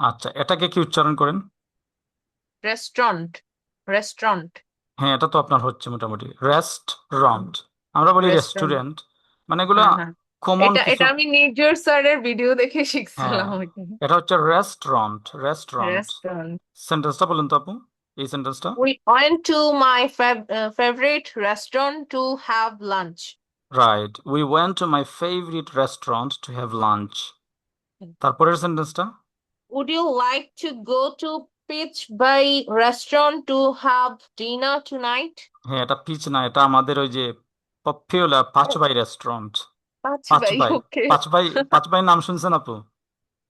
আচ্ছা, এটাকে কি উচ্চারণ করেন? রেস্টুরেন্ট। রেস্টুরেন্ট। হ্যাঁ, এটা তো আপনার হচ্ছে মোটামুটি রেস্টুরেন্ট। আমরা বলি রেস্টুরেন্ট। রেস্টুরেন্ট, মানে এগুলা হ্যাঁ, হ্যাঁ। কমন এটা কিছু। এটা আমি নির্জর স্যারের ভিডিও দেখে হ্যাঁ, শিখছিলাম ওইটা। এটা হচ্ছে রেস্টুরেন্ট। Restaurant restaurant. সেন্টেন্সটা বলুন তো আপু, এই সেন্টেন্সটা। We went to my favorite restaurant to have lunch. Right, we went to my favourite restaurant to have lunch. তারপরের সেন্টেন্সটা। Would you like to go to Peach Bay restaurant to have dinner tonight? হ্যাঁ, এটা pitch না, এটা আমাদের ওই যে popular Oh, পাঁচবাই restaurant. Peach Bay, পাঁচবাই। okay. পাঁচবাই। পাঁচবাই নাম শুনছেন আপু?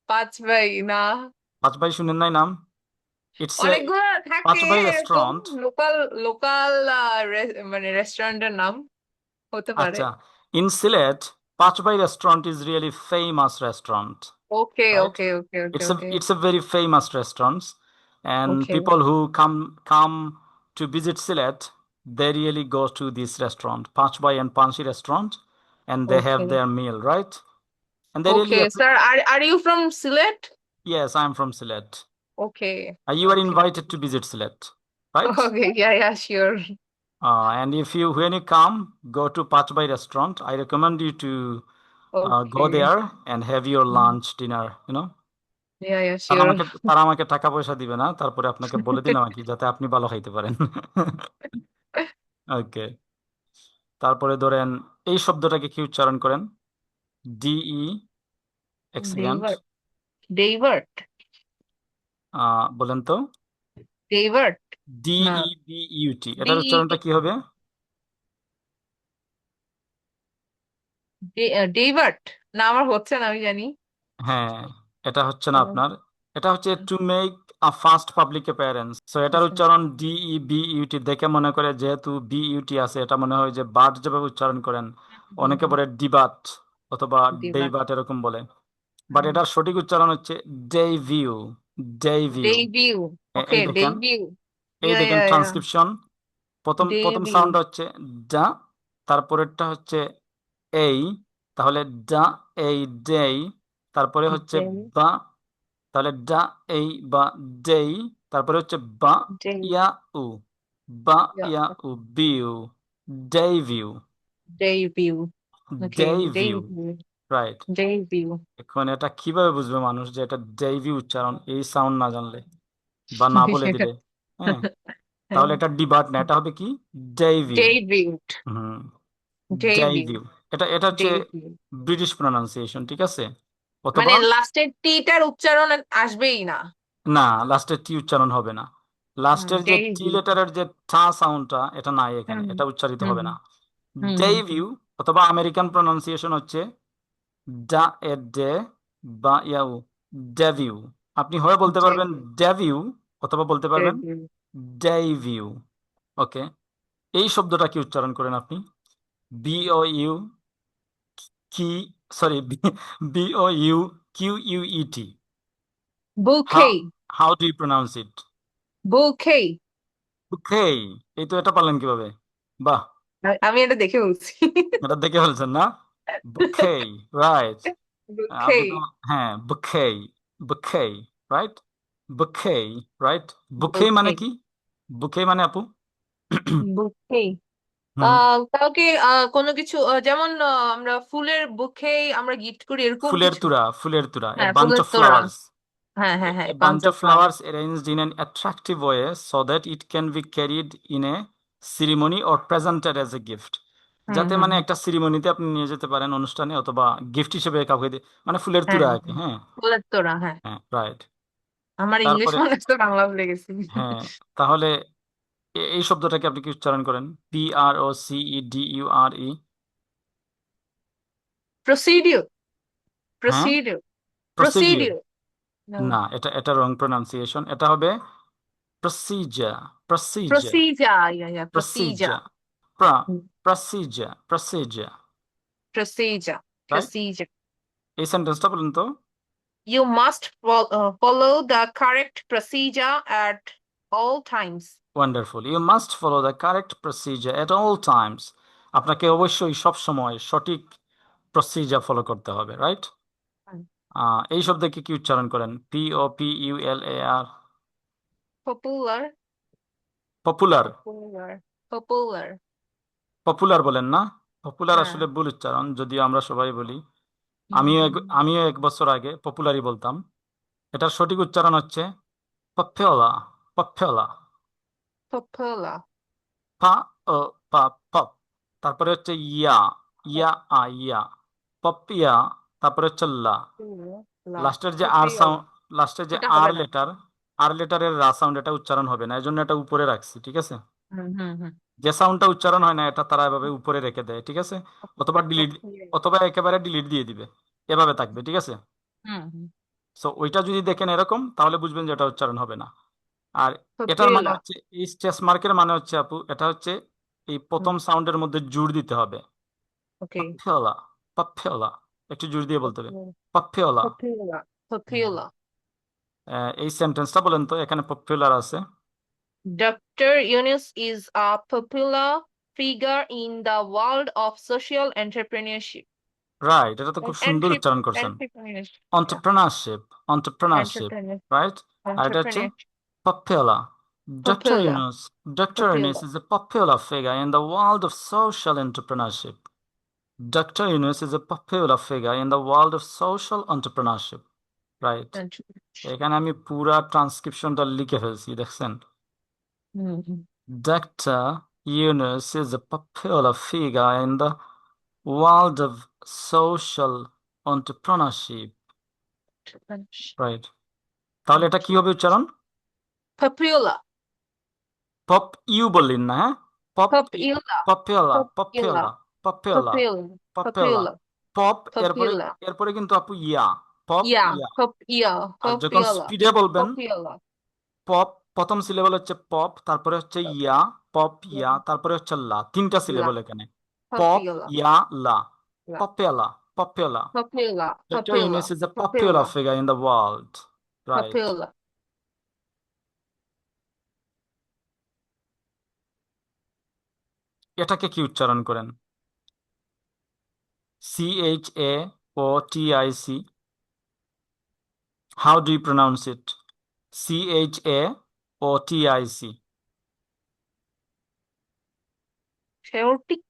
Peach Bay না। পাঁচবাই শুনেন নাই নাম? ইটস এ অনেকগুলো থাকে পাঁচবাই এরকম রেস্টুরেন্ট। লোকাল লোকাল মানে রেস্টুরেন্টের নাম হতে পারে। আচ্ছা, ইন সিলেট পাঁচবাই restaurant is really famous restaurant, okay, right? Okay, okay, okay, It's a okay, it's a very famous restaurant, and okay, people who come to visit Sylhet, they really go to this restaurant, Panchbai and Panchi restaurant, and they have okay, their meal, right? And they really okay sir, are you from Sylhet? yes, I'm from Sylhet. Okay, You are okay, invited to visit Sylhet, right? Okay, yeah yeah sure. And if you when you come, go to Panchbai restaurant. I recommend you to okay, go there and have your lunch, dinner, you know. ইয়া ইয়া তারা sure. আমাকে তারা আমাকে টাকা পয়সা দিবে না, তারপরে আপনাকে বলে দিলাম আর কি, যাতে আপনি ভালো খাইতে পারেন। ওকে, তারপরে ধরেন এই শব্দটাকে কি উচ্চারণ করেন? ডিই, এক সেকেন্ড, ডেইভার্ট। ডেইভার্ট। বলেন তো। ডেইভার্ট না। ডিইবিইউটি, ডি এটার উচ্চারণটা কি হবে? ডেইভার্ট না, আমার হচ্ছে না, আমি জানি। হ্যাঁ, এটা হচ্ছে না আপনার, এটা হচ্ছে to make a first public appearance. So এটার আচ্ছা। উচ্চারণ ডিইবিইউটি, দেখে মনে করে যেহেতু বিইউটি আছে, এটা মনে হয় যে বাট যেভাবে উচ্চারণ করেন, অনেকে বলে ডিবাট অথবা ডেইভার্ট। ডেইবাট এরকম বলে। বাট এটার সঠিক উচ্চারণ হচ্ছে ডেইভিউ। ডেইভিউ। ডেইভিউ। ওকে, এই দেখেন, ডেইভিউ। এই ইয়া দেখেন ইয়া ইয়া। ট্রান্সক্রিপশন। প্রথম প্রথম ডেইভিউ। সাউন্ড হচ্ছে ডা, তারপরেরটা হচ্ছে এই, তাহলে ডা এই ডেই, তারপরে হচ্ছে ডেই। বা, তাহলে ডা এই বা ডেই, তারপরে হচ্ছে বা ডেই। ইয়া উ, বা ইয়া। ইয়া উ বিউ, ডেইভিউ। ডেইভিউ। ওকে। ডেইভিউ, ডেইভিউ। রাইট। ডেইভিউ। এখন এটা কিভাবে বুঝবে মানুষ যে এটা ডেইভিউ উচ্চারণ, এই সাউন্ড না জানলে বা না বলে দিলে? হ্যাঁ, তাহলে এটা ডিবাট না, এটা হবে কি? ডেইভিউ। ডেইভিউড। হুম, ডেইভিউ। ডেইভিউ। এটা হচ্ছে ডেইভিউ ব্রিটিশ প্রনাউন্সিয়েশন, ঠিক আছে? মানে অথবা লাস্টের টিটার উচ্চারণ আসবেই না। না, লাস্টের টি উচ্চারণ হবে না। লাস্টের যে টি ডেইভিউ। লেটারের যে ঠা সাউন্ডটা, এটা নাই এখানে, হুম, এটা উচ্চারিত হুম, হবে না। হুম, হুম। ডেইভিউ অথবা আমেরিকান প্রনাউন্সিয়েশন হচ্ছে ডা এ ডে বা ইয়াউ, ডেভিউ। আপনি হয় বলতে পারবেন ডেইভিউ। ডেভিউ, অথবা বলতে পারবেন ডেইভিউ। ডেইভিউ। ওকে, এই শব্দটা কি উচ্চারণ করেন আপনি? B O U K, sorry, B O U Q U E T. How bouquet. How do you pronounce it? Bouquet. Bouquet. এই তো, এটা পারলেন কিভাবে? বাহ, আমি এটা দেখে বলছি। এটা দেখে ফেলছেন না? বুকেই, রাইট। আপনি বুকেই। তো, হ্যাঁ, বুকেই, বুকেই, রাইট, বুকেই, রাইট। বুকে মানে বুকেই। কি? বুকে মানে আপু? বুকেই। হুম, কাউকে কোনো কিছু যেমন আমরা ফুলের বুকেই আমরা গিফট করি এরকম ফুলের কিছু। তুরা, ফুলের তুরা, এ হ্যাঁ, বাঞ্চ ফুলের অফ তোড়া। ফ্লাওয়ার্স। হ্যাঁ, হ্যাঁ, হ্যাঁ, A bunch of concept flower. flowers arranged in an attractive way so that it can be carried in a ceremony or presented as a gift. হুম, যাতে হুম, মানে হুম। একটা সিরিমনিতে আপনি নিয়ে যেতে পারেন, অনুষ্ঠানে, অথবা গিফট হিসেবে কাউকে মানে ফুলের হ্যাঁ, তুরা আর কি। হ্যাঁ, হ্যাঁ, ফুলের তোড়া, হ্যাঁ। হ্যাঁ, রাইট। আমার ইংলিশ তারপরে, মনে হচ্ছে বাংলা ভুলে গেছি। হ্যাঁ, তাহলে এই শব্দটাকে আপনি কি উচ্চারণ করেন? PROCEDURE। প্রসিডিউর। হ্যাঁ, প্রসিডিউর। প্রসিডিউর। প্রসিডিউর। না, এটা রং প্রনাউন্সিয়েশন, এটা হবে procedure. Procedure. Procedure, yeah yeah, procedure. Procedure. Procedure. Procedure. Right, procedure. এই সেন্টেন্সটা বলুন তো। You must follow the correct procedure at all times. Wonderful, you must follow the correct procedure at all times. আপনাকে অবশ্যই সব সময় সঠিক প্রসিজার ফলো করতে হবে, রাইট? এই শব্দকে কি উচ্চারণ করেন? POPULAR। Popular. Popular. Popular. Popular. Popular বলেন না? পপুলার হ্যাঁ। আসলে ভুল উচ্চারণ, যদিও আমরা সবাই বলি। হুম, আমিও হুম। আমিও 1 বছর আগে পপুলারই বলতাম। এটার সঠিক উচ্চারণ হচ্ছে পপ্পেলা। পপ্পেলা। Popular. পা ও পা পপ, তারপরে হচ্ছে ইয়া। ইয়া ইয়া। পপিয়া। তারপরে হচ্ছে লা। La. লাস্টের যে আর Popular. সাউন্ড, লাস্টের যে এটা হবে আর না। লেটার, আর লেটারের রা সাউন্ড, এটা উচ্চারণ হবে না, এই জন্য এটা উপরে রাখছি, ঠিক আছে? হুম, হুম, হুম। যে সাউন্ডটা উচ্চারণ হয় না এটা তারা এভাবে উপরে রেখে দেয়, ঠিক আছে? অথবা ডিলিট, Popular. অথবা একেবারে ডিলিট দিয়ে দিবে, এভাবে থাকবে, ঠিক আছে? হুম, হুম। সো ওইটা যদি দেখেন এরকম, তাহলে বুঝবেন যে এটা উচ্চারণ হবে না। আর এটার মানে Popular. হচ্ছে, এই স্ট্রেস মার্কের মানে হচ্ছে আপু, এটা হচ্ছে এই হুম, প্রথম সাউন্ডের মধ্যে জোর দিতে হবে। okay. পাফেওলা। পাফেওলা। একটু জোর দিয়ে বলতে হবে। Popular. পাফেওলা। Popular. হ্যাঁ। Popular. এই সেন্টেন্সটা বলেন তো, এখানে পপুলার আছে। Dr. Yunus is a popular figure in the world of social entrepreneurship. Right, এটা তো খুব সুন্দর উচ্চারণ করছেন। Entrepreneurship. Yeah. Entrepreneurship. Entrepreneurship. Entrepreneur. Right. আর এটা হচ্ছে Entrepreneurship. popular. Dr. Popular. Yunus. Dr. Yunus Popular. is a popular figure in the world of social entrepreneurship. Dr. Yunus is a popular figure in the world of social entrepreneurship. Right. Entrepreneurship. এখানে আমি পুরা ট্রান্সক্রিপশনটা লিখে ফেলছি, দেখছেন? Mm-hmm. Dr. Yunus is a popular figure in the world of social entrepreneurship. Entrepreneurship. Right. তাহলে এটা কি হবে উচ্চারণ? Popular. পপ ইউ বললেন না, হ্যাঁ? Pop. Popular. Popular. Popular. Popular. Popular. Popular. Popular. Popular. Pop, এরপরে, Popular. এরপরে কিন্তু আপু yeah. Pop Yeah. Yeah. Yeah. আর যখন Popular. স্পিডে বলবেন, Popular. পপ প্রথম সিলেবল হচ্ছে পপ, তারপরে হচ্ছে ইয়া। Pop Yeah. ইয়া, তারপরে হচ্ছে লা, 3টা La. সিলেবল এখানে। Pop Popular. ইয়া লা। La. পপেলা। Popular. Popular. Dr. Yunus Popular. is a popular Popular. figure in the world. Right. Popular. এটাকে কি উচ্চারণ করেন? CHAOTIC. How do you pronounce it? CHAOTIC. Chaotic.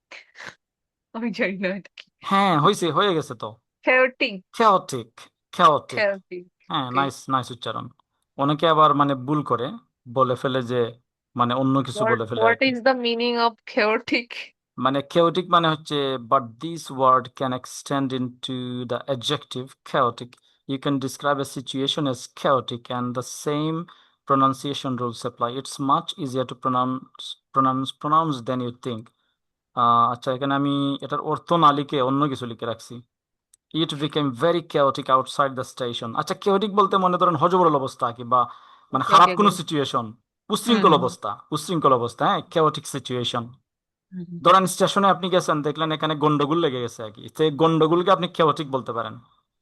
আমি জানি না এটা কি। হ্যাঁ, হয়ে গেছে তো। Chaotic. chaotic. chaotic. Chaotic. হ্যাঁ, Okay. নাইস নাইস উচ্চারণ। অনেকে আবার মানে ভুল করে, বলে ফেলে যে মানে অন্য কিছু What বলে ফেলে আর what কি। is the meaning of chaotic? মানে chaotic মানে হচ্ছে, but this word can extend into the adjective chaotic. You can describe a situation as chaotic and the same pronunciation rules apply. It's much easier to pronounce than you think. আচ্ছা, এখানে আমি এটার অর্থ না লিখে অন্য কিছু লিখে রাখছি। It became very chaotic outside the station. আচ্ছা, chaotic বলতে মনে ধরেন হযবরল অবস্থা কি, বা মানে Okay, খারাপ okay, কোনো okay. সিচুয়েশন, হুম, উচ্ছৃঙ্খল হুম, অবস্থা, উচ্ছৃঙ্খল অবস্থা, হ্যাঁ, chaotic situation. হুম, হুম, ধরেন স্টেশনে আপনি গেছেন, দেখলেন এখানে গন্ডগোল লেগে গেছে আর কি, সেই গন্ডগোলকে আপনি chaotic বলতে পারেন।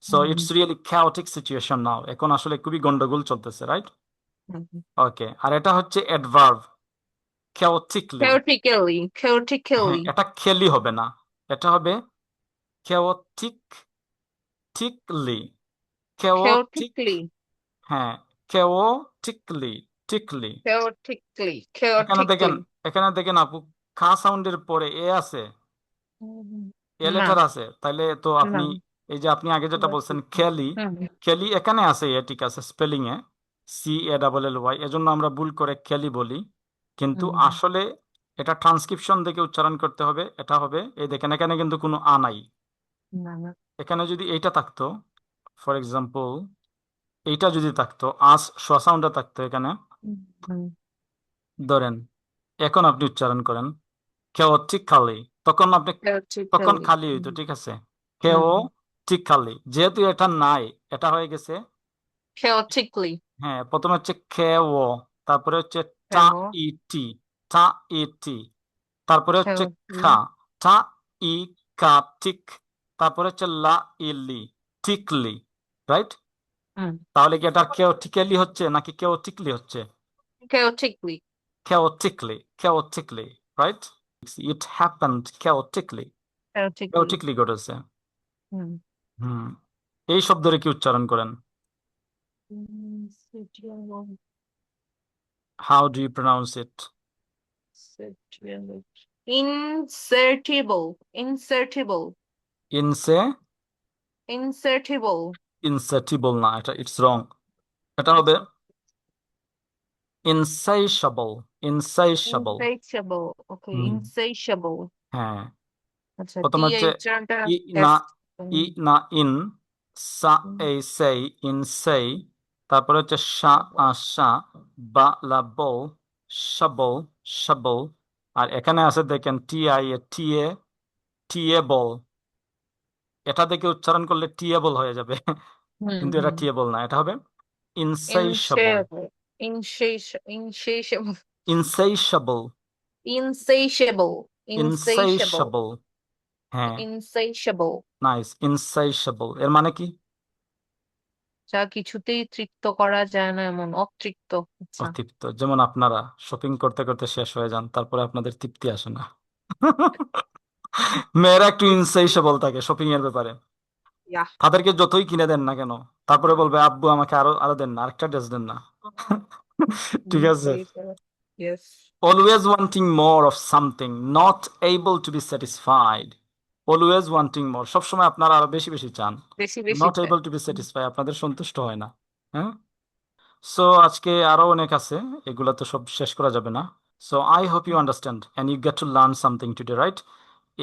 So hmm, it's really chaotic situation now, এখন আসলে খুবই গন্ডগোল চলতেছে, রাইট? হুম, হুম। ওকে, আর এটা হচ্ছে অ্যাডভার্ব, chaotically। Chaotically. হ্যাঁ, Chaotically. এটা খেলি হবে না, এটা হবে chaotically। chaotic। Chaotically. হ্যাঁ, chaotically। টিকলি। Chaotically. এখানে দেখেন, Chaotically. এখানে দেখেন আপু, খা সাউন্ডের পরে এ আছে, হুম, এ না, লেটার আছে, তাইলে তো না। আপনি, এই যে আপনি আগে যেটা বলছেন খেলি, হুম, খেলি এখানে আছে, এ ঠিক আছে স্পেলিং এ, CALLY, এজন্য আমরা ভুল করে খেলি বলি, কিন্তু হুম, আসলে এটা ট্রান্সক্রিপশন দেখে উচ্চারণ করতে হবে, এটা হবে, এই দেখেন এখানে কিন্তু কোনো আ নাই। না, না। এখানে যদি এইটা থাকতো, ফর এক্সাম্পল এইটা যদি থাকতো, আস শোয়া সাউন্ডটা থাকতো এখানে, হুম, হুম। ধরেন এখন আপনি উচ্চারণ করেন chaotically, তখন আপনি, তখন Chaotically. খালি হইতো, হুম, ঠিক আছে? হুম, হুম। chaotically, যেহেতু এটা নাই, এটা হয়ে গেছে, Chaotically. হ্যাঁ, প্রথমে হচ্ছে খেও, তারপরে হচ্ছে টা Chao. ইটি, টা ইটি, তারপরে হচ্ছে খা, Chaotically. টা ই কা, টিক, তারপরে হচ্ছে লা ইলি, টিকলি, রাইট? হুম। তাহলে কি এটা chaotically হচ্ছে নাকি chaotically হচ্ছে? Chaotically. chaotically, right? It happened chaotically. Chaotically. chaotically ঘটেছে। হুম। হুম। এই শব্দটা কি উচ্চারণ করেন? Insatiable. How do you pronounce it? Insatiable. Insatiable. Insatiable. ইনসে Insatiable. ইনসেটিবল না, এটা ইটস রং। এটা হবে আচ্ছা। ইনসাইশাবল। ইনসাইশাবল। Insatiable. Okay, হুম, insatiable. হ্যাঁ। আচ্ছা, টি প্রথমে হচ্ছে এই উচ্চারণটা ই না, টেস্ট। ই না ইন, সা এই সেই, ইন সেই, তারপরে হচ্ছে সা আশা, বা লা বল, শাবল, শাবল। আর এখানে আছে দেখেন টি আই এ, টি এ, টি এ বল। এটা দেখে উচ্চারণ করলে টিয়েবল হয়ে যাবে, কিন্তু এটা হুম। টিয়েবল না, এটা হবে ইনসাইশাবল। Insatiable. Insatiable. ইনসাইশাবল। Insatiable. Insatiable. ইনসাইশাবল। হ্যাঁ, Insatiable. নাইস। ইনসাইশাবল এর মানে কি? যা কিছুতেই তৃপ্ত করা যায় না এমন, অতৃপ্ত। আচ্ছা। অতৃপ্ত। যেমন আপনারা শপিং করতে করতে শেষ হয়ে যান, তারপরে আপনাদের তৃপ্তি আসে না। মেয়েরা একটু ইনসাইশাবল থাকে শপিং এর ব্যাপারে। Yeah. তাদেরকে যতই কিনে দেন না কেন, তারপরে বলবে আব্বু আমাকে আরো আরো দেন না, আরেকটা ড্রেস দেন না। ঠিক আছে। Insatiable. Yes. Always wanting more of something, not able to be satisfied. Always wanting more. সবসময় আপনারা আরো বেশি বেশি চান। বেশি বেশি Not চাই। able to be satisfied. আপনাদের সন্তুষ্ট হয় না। হ্যাঁ। সো আজকে আরো অনেক আছে, এগুলা তো সব শেষ করা যাবে না। So I hope you understand and you get to learn something today, right?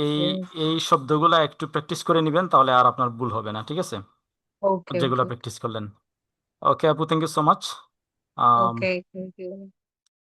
এই Yes. এই শব্দগুলা একটু প্র্যাকটিস করে নিবেন, তাহলে আর আপনার ভুল হবে না, ঠিক আছে? Okay, যেগুলা okay. প্র্যাকটিস করলেন। ওকে আপু, thank you so much. Okay, thank you.